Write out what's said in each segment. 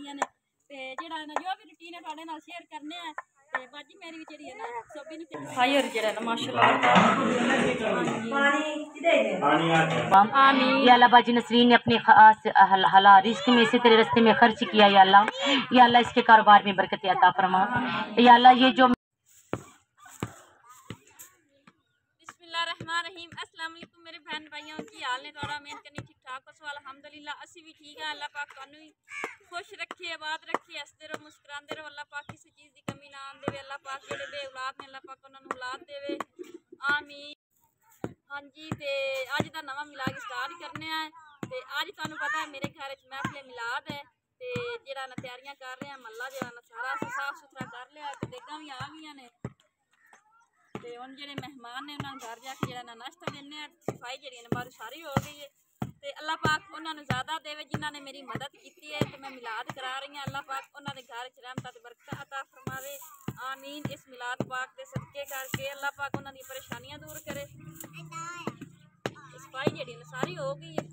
गई ने ते जेड़ा ना जो भी रूटीन है तुहाडे नाल शेयर करने हैं ते बाकी मेरी भी जेड़ी है ना सोबी नु भाई और जेड़ा ना माशाल्लाह आमीन। या अल्लाह बाजी नसरीन ने अपने खास हला रिस्क में से तेरे रास्ते में खर्च किया या अल्लाह इसके कारोबार में बरकत अता फरमा या अल्लाह। ये जो बिस्मिल्लाहिर्रहमानिर्रहीम अस्सलाम वालेकुम मेरे बहन भाइयों की हाल ने थोड़ा मेहनत करनी ठीक ठाक हो अल्हम्दुलिल्लाह असी भी ठीक है। अल्लाह पाक तुहानू भी खुश रखे आबाद रखे हसते रहो मुस्कुराते रहो। अल्लाह पाक किसी चीज़ की कमी ना आने देवे। अल्लाह पाक जेडे बे औलाद ने अल्लाह पाक उन्होंने औलाद देवे आमीन। हाँ जी ते अज का नवा मिलाद स्टार्ट करने हैं ते अज तुहानू पता है मेरे घर महफिल मिलाद है ते जेड़ा ना तैयारियां कर रहे हैं महला जेड़ा ना सारा साफ सुथरा कर लिया ते देगा भी आ गई ने ते हुण जेडे मेहमान ने उन्होंने घर जाके जेड़ा ना नाश्ता देने सफाई जेड़ी ना बाहर सारी हो गई है ते अल्लाह पाक उन्होंने ज़्यादा देवे जिन्होंने मेरी मदद की है तो मैं मिलाद करा रही हूँ। अल्लाह पाक उन्होंने घर च रहमत ते बरकत अता फरमावे आमीन। इस मिलाद पाक के सदके करके अल्लाह पाक उन्होंने परेशानियां दूर करे। सफाई जेड़ी ना सारी हो गई है।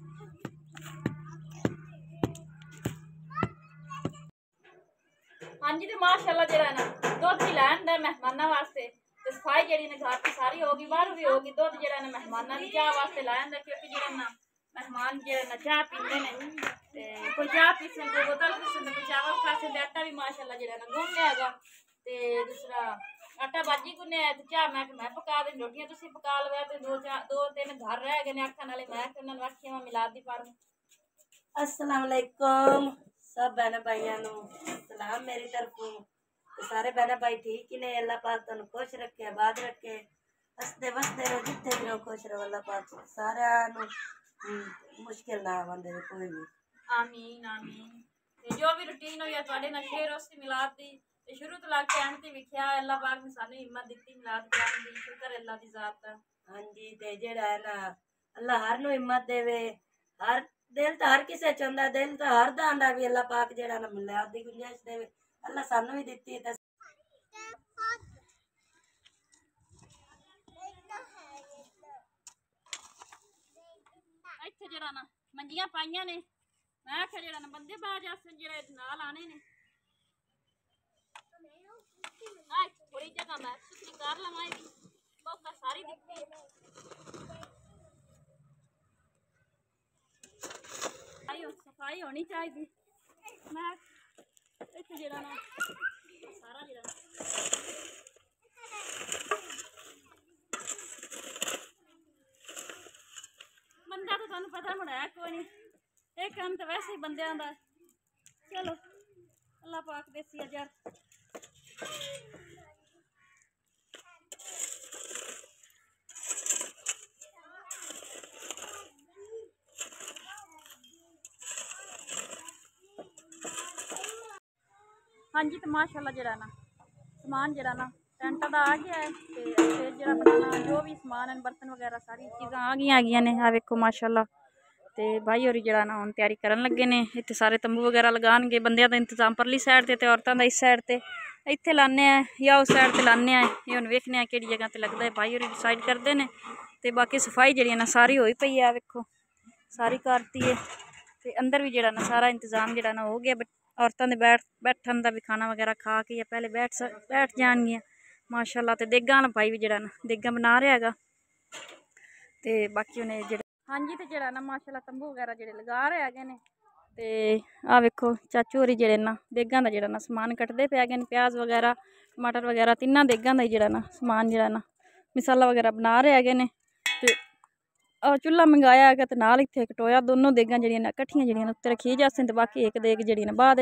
हाँ जी तो माशाल्लाह जेड़ा ना दुध भी लैन दे मेहमाना वास्ते ते सफाई जेड़ी ना घर की सारी होगी बाहर भी होगी। दुध जेड़ा ना मेहमाना की चाह वास्ते लैन दे क्योंकि जेड़ा ना मेहमान जेड़ा ना चाह पींदे ने ते कोई चाह पीसे कोई बोतल पीसे कोई चावल खासे ते आटा भी माशाल्लाह जेड़ा ना गुन लियागा ते दूसरा आटा बाजी गुने है ते चाह मैं पका दे रोटियां तुसी पका लवे ते दो तीन घर रह गए ने आखन वाले मैं उन्होंने आखिया मैं मिलाद दी पारूं। अस्सलाम वालेकुम सब बहन भाइयों नु सलाम मेरी तरफों। सारे बहन भाई ठीक ही ने। अल्लाह पाक तुहानू खुश रखे आबाद रखे हसते वसते रहो जिथे भी रहो खुश रहो। अल्लाह पाक सारा मुश्किल ना आवे कोई भी आमीन आमीन। ते जो भी रूटीन हो या तुहाडे नाल शेयर उसी मिलाद दी ते शुरू तो लाके एंड ते विखिया अल्लाह पाक ने सानू हिम्मत दी मिलाद कराने दी शुक्र अल्लाह दी जात दा। हाँ जी ते जेड़ा है ना अल्लाह हर नु हिम्मत देवे। हर दिल तो हर किसे चाहता दिल तो हर दा आंदा भी अल्लाह पाक जेड़ा ना मिलाद दी गुंजाइश देवे अल्लाह सानू भी दित्ती ते इत्थे जेड़ा ना मंजियां पाइयां ने मैं आख्या जेड़ा ना बंदे बाज आसे जेड़े नाल आने ने थोड़ी जगह मैं सुथरी कर लवां मौका सारी दिखती है सफाई होनी चाहिए। मैं इत्थे जेड़ा ना सारा जेड़ा बंदा तो तुहानू पता होना है कोई नहीं एक काम तो वैसे ही बंदियां दा। चलो अल्लाह पाक देसी अजर हाँ जी तो माशाल्लाह जेड़ा ना समान जेड़ा ना टेंट का आ गया है फिर जेड़ा बनाना जो भी समान है बर्तन वगैरह सारी चीज़ां आ गई ने आ वेखो माशाल्लाह। ते भाई होरी जेड़ा ना हुण तैयारी करन लगे ने इत्थे सारे तंबू वगैरह लगाणगे बंदियां दा इंतजाम परली साइड ते औरतां दा इस साइड ते इत्थे लाने या उस साइड ते लाने ये हुण वेखने केड़ी जगह ते लगदा है भाई होरी डिसाइड करदे ने ते बाकी सफाई जेड़ी ना सारी होई पई है वेखो सारी करती है ते अंदर भी जेड़ा ना सारा इंतजाम जेड़ा ना हो गया। औरतां दे बैठन दा भी खाना वगैरह खा के या पहले बैठ जाणगियां माशाल्लाह। ते देगां वाला भाई भी जेड़ा ना देगां बना रहा हैगा ते बाकी उन्हें जेड़ा हाँ जी तो जेड़ा ना माशाल्लाह तंबू वगैरह जेड़े लगा रहे हैगे ने ते आ वेखो चाचू होरी जेड़े ना देगां दा जेड़ा ना समान कटदे पे हैगे ने प्याज वगैरह टमाटर वगैरह तिन्ना देगां दा ही जेड़ा ना समान जेड़ा ना मसाला वगैरह बना रहे हैगे ने ते चुल्हा मंगाया है तो नाल इत्थे टोया दोनों देगां जड़ियां ना कट्ठियां जड़ियां उत्ते रखी जासन ते बाकी एक देग जड़ी ना बाद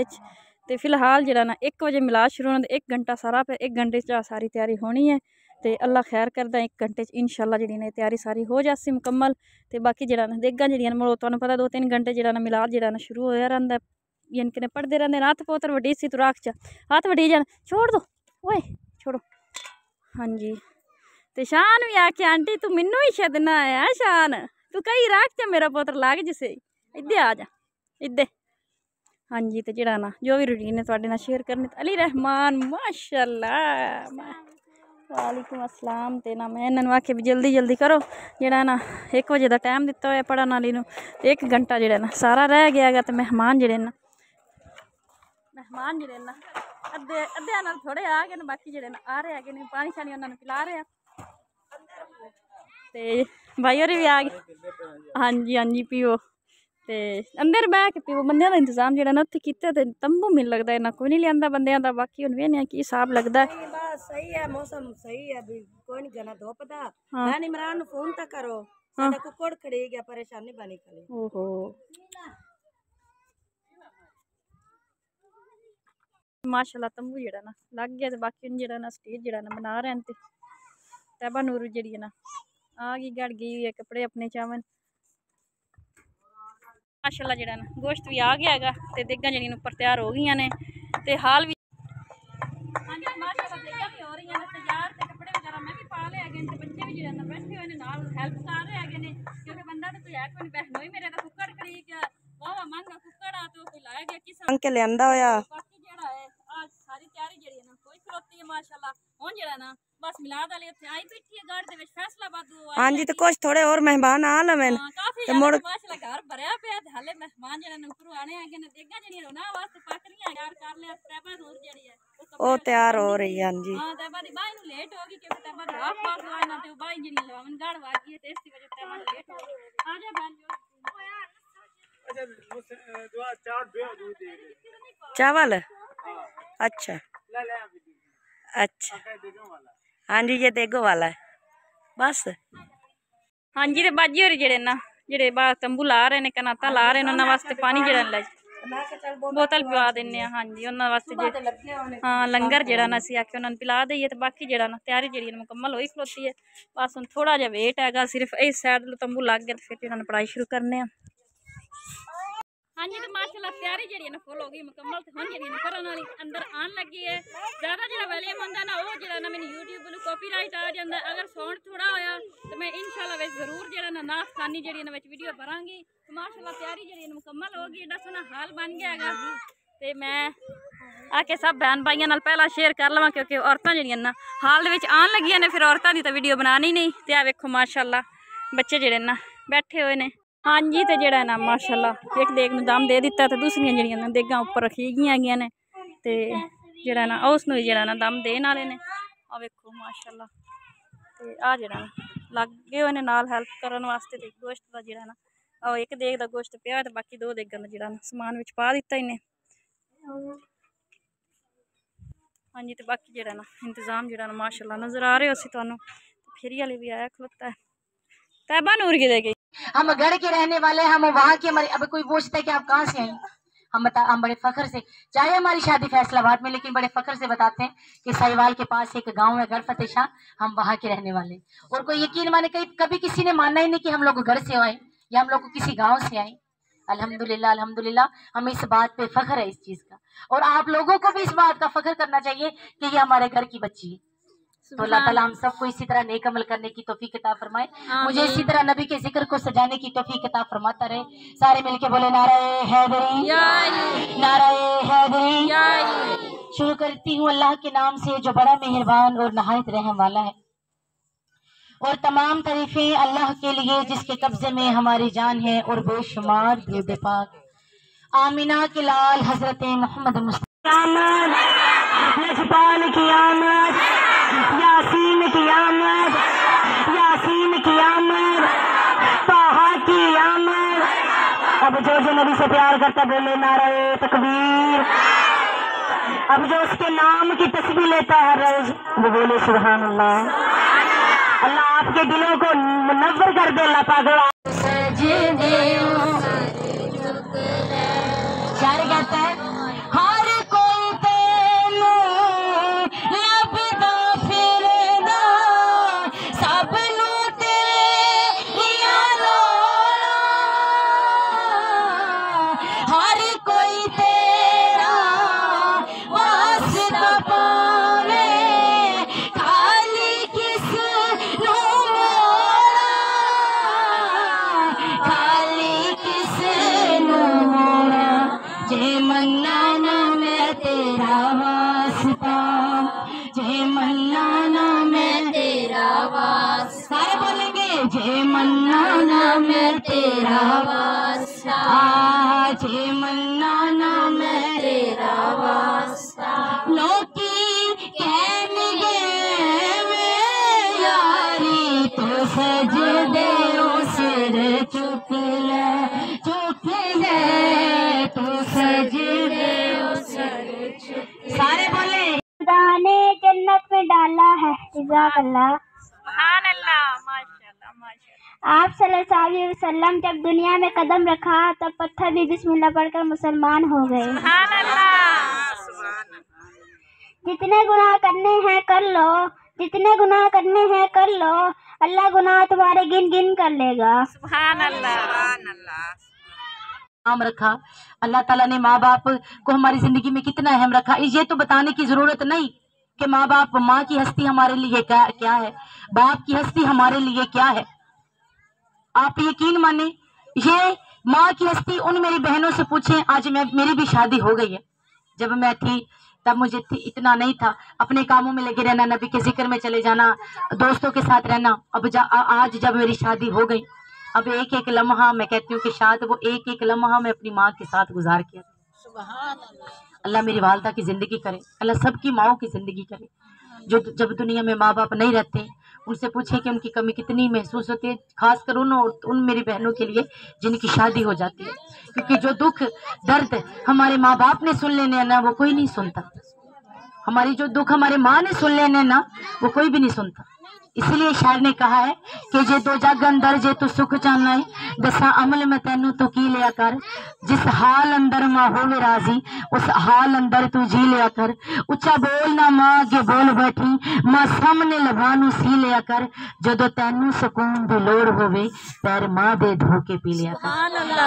ते फिलहाल जेड़ा ना 1 बजे मिलाद शुरू होना 1 घंटा सारा पे 1 घंटे च सारी तैयारी होनी है ते अल्लाह खैर करदा 1 घंटे च इंशाल्लाह जेड़ी ना तैयारी सारी हो जासी मुकम्मल। ते बाकी जेड़ा ना देगां जड़ियां मड़ो तुहानू पता 2-3 घंटे जेड़ा ना मिलाद जेड़ा ना शुरू होया रहिंदा यानी कि पढ़दे रहिंदे हाथ पोतर वड्डी सी तू राख च हाथ वड्डी जान छोड़ दो ओए छोड़ो। हाँ जी ते शान भी आखे आंटी तू मैनू ही छड्डना है शान तू कहीं राख च मेरा पुत्र लाग जिसे इधे आ जा इधे। हाँ जी तो जेड़ा ना जो भी रूटीन है तुहाडे नाल शेयर करनी अली रहमान माशाल्लाह वालेकुम अस्सलाम। ते ना मैं इन्होंने आखे भी जल्दी जल्दी करो जेड़ा ना 1 बजे का टाइम दिता होया पढ़न वाली नूं 1 घंटा जेड़ा ना सारा रह गया है तो मेहमान जेड़े ना मेहमान जिहड़े ना अद्धे नाल थोड़े आ गए, बाकी जिहड़े ना आ रहे हैं, पानी शानी उन्होंने पिला रहे हैं। ते भाई होरी भी आ गए। हाँ जी हाँ जी, पीओ ते अंदर बह के पीओ। बंदे का इंतजाम जिहड़ा ना उत्थे कीते ते तंबू मिल लगदा इन्ना कोई नहीं लियांदा बंदियां दा। बाकी हुण वेखने की हिसाब लगदा है। बस सही है, मौसम सही है, अभी कोई नहीं जाना धुप दा। हाँ। मैं इमरान नु फोन तक करो, साडा कुक्कड़ खड़ी गया, परेशानी बनी खड़ी। ओहो माशाल्लाह तंबू जेड़ा ना लग गया ते बाकी जेड़ा ना स्टेज जेड़ा ना बना रहे हैं। तैबा नूर जेड़ी ना आ गई, गड़ गई है कपड़े अपने चावन। माशाल्लाह जेड़ा ना गोश्त भी आ गया है ते देगा जड़ियां ऊपर तैयार हो गई ने ते हाल भी माशाल्लाह देगा भी हो रही ने तैयार ते कपड़े वगैरह मैं भी पा ले गए ते बच्चे भी जेड़ा ना बैठे हुए ने नाल हेल्प कर रहे हैं ने, क्योंकि बंदा तो कोई है कोई नहीं। बहनोई मेरे दा कुक्कड़ खड़ी गया, वाह महंगा कुक्कड़ आ तो कोई लाया गया किस अंक लियांदा होया। बाकी जेड़ा है आज सारी तैयारी जेड़ी है ना कोई खलोती है माशाल्लाह। हुन जेड़ा ना बस मिलाद वाले उत्थे आई बैठी है गाड़ दे विच फैसलाबाद। हां जी, तो कुछ थोड़े और मेहमान आ लवेन काफी ते मुड़ माशाल्लाह घर भरया पे ते हले मेहमान जेड़ा ने ऊपर आने आ गए ने। देगा जेड़ी रोना वास्ते पक रही है यार कर ले तैबा दूर जेड़ी है ओ तैयार हो रही है। हां जी हां तैबा दी बाई नु लेट होगी क्योंकि तैबा दी आप पास हुआ ना ते बाई जेड़ी लवावन गाड़ वागी है ते इसकी वजह तैबा लेट हो गई। आ जा बहन जो चावल अच्छा अच्छा। हाँ जी ये देगो वाला है बस। हाँ जी ते बाजी होरी जेड़े ना जेड़े बाहर तंबू ला रहे ने कनाता ला रहे ने उन्हां वास्ते पानी जेड़ा लै बोतल पिवा दिन्ने। हाँ जी उन्हां वास्ते जे हाँ लंगर जेड़ा ना असीं आखे उन्हां पिला दईए ते बाकी जेड़ा ना तैयारी जेड़ी मुकम्मल होई खलोती है। बस हुण थोड़ा जिहा वेट हैगा, सिर्फ इस साइड तंबू लग गया ते फिर इन्हां पढ़ाई शुरू करने। हाँ जी तो माशाल्लाह तैयारी जी फुल हो गई मुकम्मल। तो हम जी करन वाली अंदर आन लगी है। ज़्यादा जो वॉल्यूम होंगे ना वो जो मैंने यूट्यूब वालों कॉपीराइट आ जाता है। अगर साउंड थोड़ा होया तो मैं इंशाल्लाह जरूर जो नाथ खानी जी वीडियो भरांगी। तो माशाल्लाह तैयारी जी मुकम्मल हो गई, एडा सोहना हाल बन गया है। तो मैं आके सब बहन भाइयों नाल पहला शेयर कर लवां क्योंकि औरतां जिहड़ियां ना हाल दे विच आन लगियां ने, फिर औरतां दी तां वीडियो बनानी नहीं। तो आ वेखो माशाल्लाह बच्चे जिहड़े ना बैठे हुए ने। हाँ जी तो जेड़ा ना माशाल्लाह एक देग नूं दम दे दिता तो दूसरियां जड़ियां ना देगां उपर रखी गई ने ते जेड़ा ना उसनूं जेड़ा ना दम देण वाले ने। आ वेखो माशाल्लाह ते आ जेड़ा ना लगे हुए ने नाल हेल्प करन वास्ते। ते गोश्त दा जेड़ा ना आ एक देग दा गोश्त पिया ते बाकी दो देगां दा जेड़ा ना समान विच पा दिता इन्हें। हाँ जी तो बाकी जेड़ा ना इंतजाम जेड़ा ना माशाल्लाह नज़र आ रहे हो असीं तुहानूं। फेरी वाले भी आया खलोता है। तैबा नूर की दे गई। हम गढ़ के रहने वाले, हम वहाँ के। हमारे अब कोई पूछता है कि आप कहाँ से आई, हम बड़े फख्र से, चाहे हमारी शादी फैसलाबाद में, लेकिन बड़े फख्र से बताते हैं कि साहिवाल के पास एक गांव है गढ़ फतेह शाह, हम वहाँ के रहने वाले। और कोई यकीन माने कभी किसी ने मानना ही नहीं कि हम लोग गढ़ से आए या हम लोग किसी गाँव से आए। अल्हम्दुलिल्लाह अल्हम्दुलिल्लाह हमें इस बात पे फख्र है, इस चीज का। और आप लोगों को भी इस बात का फख्र करना चाहिए कि ये हमारे घर की बच्ची है। तो अल्लाह ताला हम सबको इसी तरह नेक अमल करने की तौफीक अता फरमाए। मुझे इसी तरह नबी के जिक्र को सजाने की तौफीक अता फरमाता रहे। सारे मिलके बोले नाराए हैदरी, नाराए हैदरी। शुरू करती हूँ अल्लाह के नाम से जो बड़ा मेहरबान और नहायत रहम वाला है। और तमाम तारीफें अल्लाह के लिए जिसके कब्जे में हमारी जान है और बेशुमार दुरूद पाक आमिना के लाल हजरत मोहम्मद मुस्तफा की आमद, यासीन की आमद, यासीन की आमद, ताहा की आमद। अब जो नबी से प्यार करता बोले नाराए तकबीर। अब जो उसके नाम की तस्बीह लेता है रोज वो बोले सुभान अल्लाह। अल्लाह आपके दिलों को मुनव्वर कर दे। अल्लाह पाक क्या कहता है, हर कोई तेनू लभदा फिरदा, सब नू तेरियां लोड़ां, हर कोई तेरा वास्ता पावे, खाली किस नू मोड़ा, खाली किस नू मोड़ा। जे मन्ना ना मैं तेरा वास्ता, जे मन्ना ना मैं तेरा वास्ता, सारे बोलेंगे जे मन्ना ना मैं तेरा वास्ता, जे मन्ना ना मैं तेरा वास्ता। अल्लाह। सुभान अल्लाह, माशाल्लाह माशाल्लाह। आप सल्लल्लाहु अलैहि वसल्लम जब दुनिया में कदम रखा तब पत्थर भी बिस्मिल्लाह पढ़कर मुसलमान हो गए। सुभान अल्लाह। जितने गुनाह करने हैं कर लो, जितने गुनाह करने हैं कर लो, अल्लाह गुनाह तुम्हारे गिन गिन कर लेगा। सुभान अल्लाह। नाम रखा। अल्लाह ताला ने माँ बाप को हमारी जिंदगी में कितना अहम रखा, ये तो बताने की जरूरत नहीं कि माँ बाप, माँ की हस्ती हमारे लिए क्या है, बाप की हस्ती हमारे लिए क्या है। आप यकीन माने, ये माँ की हस्ती उन मेरी बहनों से पूछें, आज मेरी भी शादी हो गई है। जब मैं थी तब मुझे इतना नहीं था, अपने कामों में लगे रहना, नबी के जिक्र में चले जाना, दोस्तों के साथ रहना। अब आज जब मेरी शादी हो गई, अब एक एक लम्हा, मैं कहती हूँ कि शायद वो एक एक लम्हा मैं अपनी माँ के साथ गुजार किया। अल्लाह मेरी वालदा की जिंदगी करे, अल्लाह सबकी माओं की जिंदगी करे। जो जब दुनिया में माँ बाप नहीं रहते, उनसे पूछे कि उनकी कमी कितनी महसूस होती है, खासकर उन मेरी बहनों के लिए जिनकी शादी हो जाती है। क्योंकि जो दुख दर्द हमारे माँ बाप ने सुन लेने ना, वो कोई नहीं सुनता। हमारी जो दुख हमारे माँ ने सुन लेने ना, वो कोई भी नहीं सुनता। इसलिए शायर ने कहा है कि जे दो जग अंदर जे तू सुख चाहना है, दसा अमल में तेनू तू की लिया कर। जिस हाल अंदर माँ होवे राजी, उस हाल अंदर तू जी लिया कर। उच्चा बोल ना माँ अगे बोल बैठी, माँ सामने लभानू सी लिया कर। जदों तेनू सुकून दी लोड़ होवे, पैर माँ दे धो के पी लिया कर।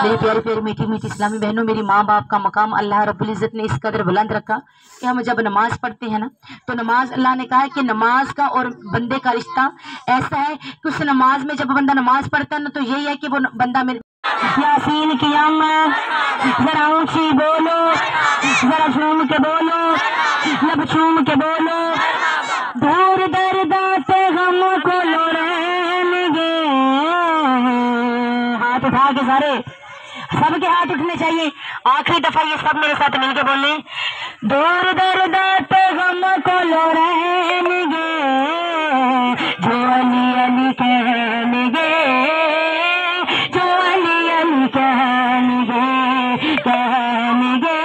मेरी प्यारी प्यारी मीठी मीठी इस्लामी बहनों, मेरी माँ बाप का मकाम अल्लाह रब्बुल इज्जत ने इस कदर बुलंद रखा कि हम जब नमाज पढ़ते हैं ना, तो नमाज, अल्लाह ने कहा है कि नमाज का और बंदे का रिश्ता ऐसा है कि उस नमाज में जब बंदा नमाज पढ़ता है ना, तो यही है कि वो बंदा मेरे यासीन की जरा ऊंची बोलो, जरा झूम के बोलो, लब झूम के बोलो। दूर दर्दाते हम को लोरेंगे। हाथ उठा के सारे, सबके हाथ उठने चाहिए। आखिरी दफा ये सब मेरे साथ मिलके बोले, दूर दर्दाते हम को लोरेंगे, जो अली अली कहनेगे, जो अली अली कहनेगे, कहनेगे,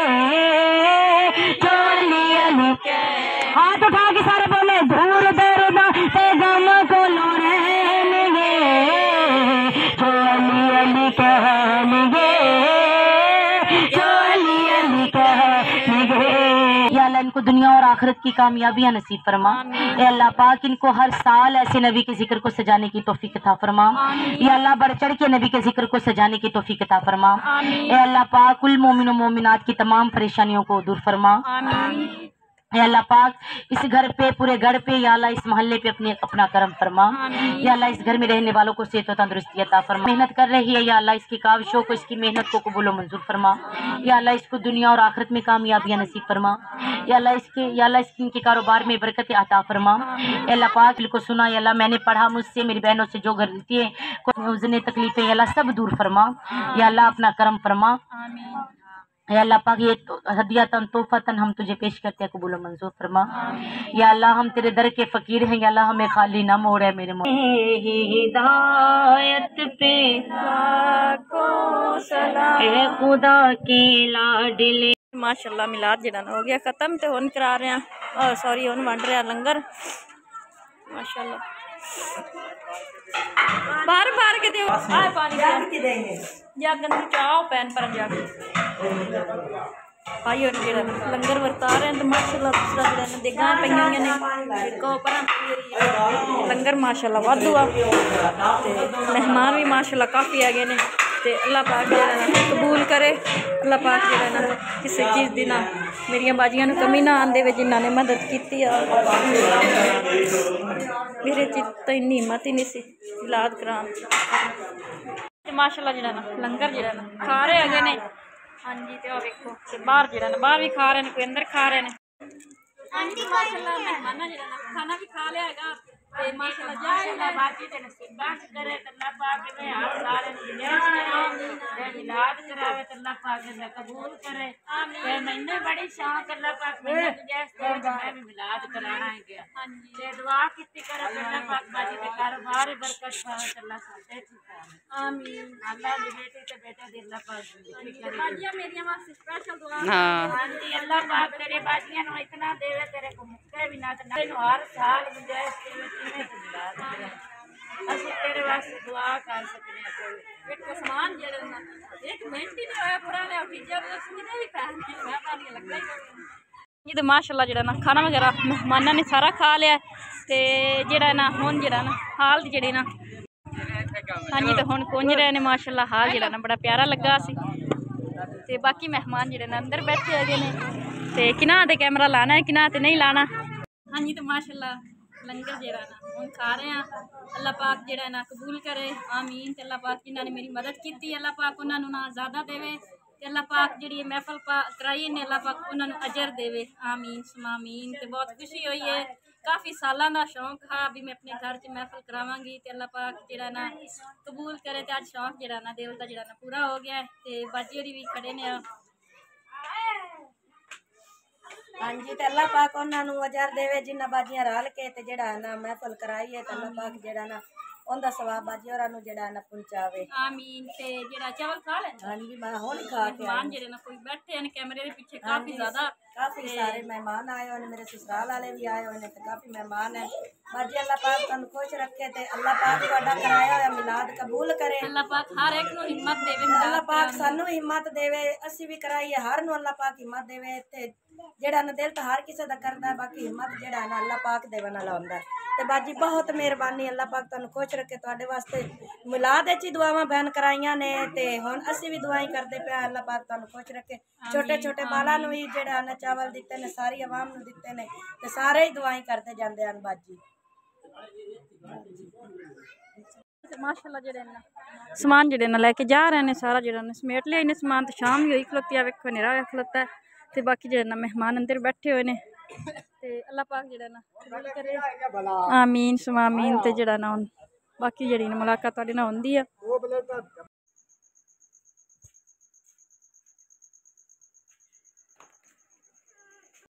जो अली अली। हाथ उठा के सारे बोले, दूर दर्दाते हम को लोरेंगे, जो अली अली कहनेगे, जो अली अली कहनेगे। या अल्लाह इनको दुनिया और आखिरत की कामयाबियां नसीब फरमा। ए अल्लाह पाक इनको हर साल ऐसे नबी के जिक्र को सजाने की तौफीक अता फरमा। या अल्लाह बढ़ चढ़ के नबी के जिक्र को सजाने की तौफीक अता फरमा। ए अल्लाह पाक कुल मोमिन और मोमिनात की तमाम परेशानियों को दूर फरमा। या अल्लाह पाक इस घर पे, पूरे घर पे, या अल्लाह इस मोहल्ले पे अपना करम फरमा। या अल्लाह इस घर में रहने वालों को सेहत और तंदुरुस्ती अता फरमा। मेहनत कर रही है, या अल्लाह इसकी काविशों को, इसकी मेहनत को कबूल और मंजूर फरमा। या अल्लाह इसको दुनिया और आखिरत में कामयाबियां नसीब फरमा। या अल्लाह इनके कारोबार में बरकत अता फरमा। या अल्लाह पाक को सुना, या अल्लाह मैंने पढ़ा, मुझसे मेरी बहनों से जो गलती है, कोई तकलीफें, या अल्लाह सब दूर फरमा। या अल्लाह अपना करम फरमा। या अल्लाह पाक ये हदियतन तोहफतन हम तुझे पेश करते हैं, कबूल मंजूर फरमा। या अल्लाह हम तेरे दर के फकीर हैं, या अल्लाह हमें खाली ना मोड़ है मेरे हिदायत पे सलाम खुदा के लाडले। माशाल्लाह मिलाद जड़ा हो गया खत्म, तो हुन करा रहे हैं, सॉरी हुन वंड रहे लंगर। माशाल्लाह बाहर बाहर के दे पानी देंगे या गंदी चाह पैन पर जाके भाई और जेड़ा लंगर वरता रहे हैं। तो माशाल्लाह दूसरा जेड़ा देगा पईयां ने एक ऊपर लंगर माशाल्लाह वाधू आ, मेहमान भी माशाल्लाह काफ़ी आ गए ने। ते अल्लाह पाक जेड़ा कबूल करे, अल्लाह पाक जेड़ा ना किसी चीज़ दी ना मेरिया बाजियां नूं कमी ना आंदे वे, जिन्हां ने मदद की आ। मेरे चित्त इन्नी हिम्मत ही नहीं सी मिलाद करान। माशाल्लाह जेड़ा ना लंगर जेड़ा ना खा रहे है ने। हाँ जी, तो वेखो बाहर जेड़ा ना बाहर भी खा रहे हैं, कोई अंदर खा रहे हैं। हाँ जी माशाल्लाह मेहमान जेड़ा ना खाना भी खा लिया है। माशाल्लाह माशाल्लाह बाकी ते नसीबात करे तो अल्लाह पाक ने हर साल गुंजाइश करे, मिलाद करावे तो अल्लाह पाक ने कबूल करे। ते मैंने बड़ी शौक अल्लाह पाक मैंने गुंजाइश करे तो मैं भी मिलाद कराना है गया। हां जी, ते दुआ कीती करे तो अल्लाह पाक बाजी दे कारोबार बरकत पावे तो अल्लाह साथे ठीक करे। आमीन। अल्लाह दी बेटी ते बेटे दी अल्लाह पाक जिंदगी बाजियां मेरी वास्ते स्पेशल दुआ। हां जी, अल्लाह पाक तेरे बाजियां नु इतना देवे तेरे को मुक्के भी ना, ते हर साल गुंजाइश करे ਅਸੀਂ ਤੇਰੇ ਵਾਸਤੇ ਦੁਆ ਕਰ ਸਕਦੇ ਹਾਂ ਕੋਈ ਇੱਕ ਸਮਾਨ ਜਿਹੜੇ ਨਾ ਇੱਕ ਮਿੰਟ ਹੀ ਨਹੀਂ ਹੋਇਆ ਪੂਰਾ ਲਿਆ ਪੀਜਾ ਕਿਤੇ ਵੀ ਪੈ ਨਹੀਂ ਮੈਂ ਤਾਂ ਨਹੀਂ ਲੱਗਾ ਹੀ ये तो माशाल्लाह जरा ना खाना वगैरह मेहमाना ने सारा खा लिया ते जरा ना हुन जरा ना हाल जी ना हाँ जी तो हुन कुंज रहे ने माशाल्लाह हाल जरा ना बड़ा प्यारा लगा सी ते बाकी मेहमान जरे ना अंदर बैठे है ने ते किना ते कैमरा लाना है किना ते नहीं लाना। हाँ जी तो माशाल्लाह लंगर जरा ना हुन खा रहे हैं अल्लाह पाक जरा ना कबूल करे आमीन ते अल्लाह पाक जिन्होंने मेरी मदद की अल्लाह पाक उन्होंने ना ज़्यादा देवे अल्लाह पाक जी महफल कराई ने अल्लाह पाक उन्होंने अजर देवे आमीन समामीन। तो बहुत खुशी हुई है काफ़ी सालों का शौक था भी मैं अपने घर च महफल करावांगी तो अल्लाह पाक जरा ना कबूल करे तो अज शौक जरा ना दिल का जरा ना पूरा हो गया तो बाजी होरी भी खड़े ने। हाँ जी तो अल्लाह पाक उन्होंने अजर देवे जिन्ना बाजियां रल के ते जड़ा ना महफल कराई है तो अल्लाह पाक जड़ा ना उनका सवाब बाजी होरां नूं जड़ा ना पहुंचावे आमीन। ते जड़ा चावल खा ले हाँ जी मैं हुण खा के मेहमान जड़े ना कोई बैठे हैं कैमरे के पीछे काफ़ी ज़्यादा काफी सारे मेहमान आए हुए मेरे ससुराल वाले भी आए हुए हैं तो काफी मेहमान हैं बाजी अल्लाह पाक तुहानू खुश रखे ते अल्लाह पाक तुहाडा कराया होया मिलाद कबूल करे अल्लाह पाक हर एक नूं हिम्मत देवे अल्लाह पाक सानू हिम्मत देवे असी भी कराइए हर नूं अल्लाह पाक हिम्मत देवे ते जेड़ा ना दिल तो हर किसी का करता है बाकी हिम्मत जेड़ा ना अल्लाह पाक देवन वाला हुंदा है ते बाजी बहुत मेहरबानी अल्लाह पाक तुहानू खुश रखे तुहाडे वास्ते मिलाद विच ही दुआवां बयान कराइयां ने ते हुण असी भी दुआई करदे पे अल्लाह पाक तुहानू खुश रखे छोटे छोटे बालां नूं भी जेड़ा ना चावल दिते ने सारी आवाम नूं दिते ने ते सारे ही दुआई करते जांदे हन बाजी। माशाल्लाह जड़े ना समान जड़े ना लैके जा रहे हैं सारा जड़ा ना समेट लिया इन्हें समान तो शाम भी हुई खलोती है वेखो नेरा होया खलोता है तो बाकी जड़े ना मेहमान अंदर बैठे हुए ने ते अल्लाह पाक जड़ा ना कबूल करे आमीन समामीन ते जड़ा ना हुन बाकी जड़ी ना मुलाकात तुहाडे नाल होंदी है।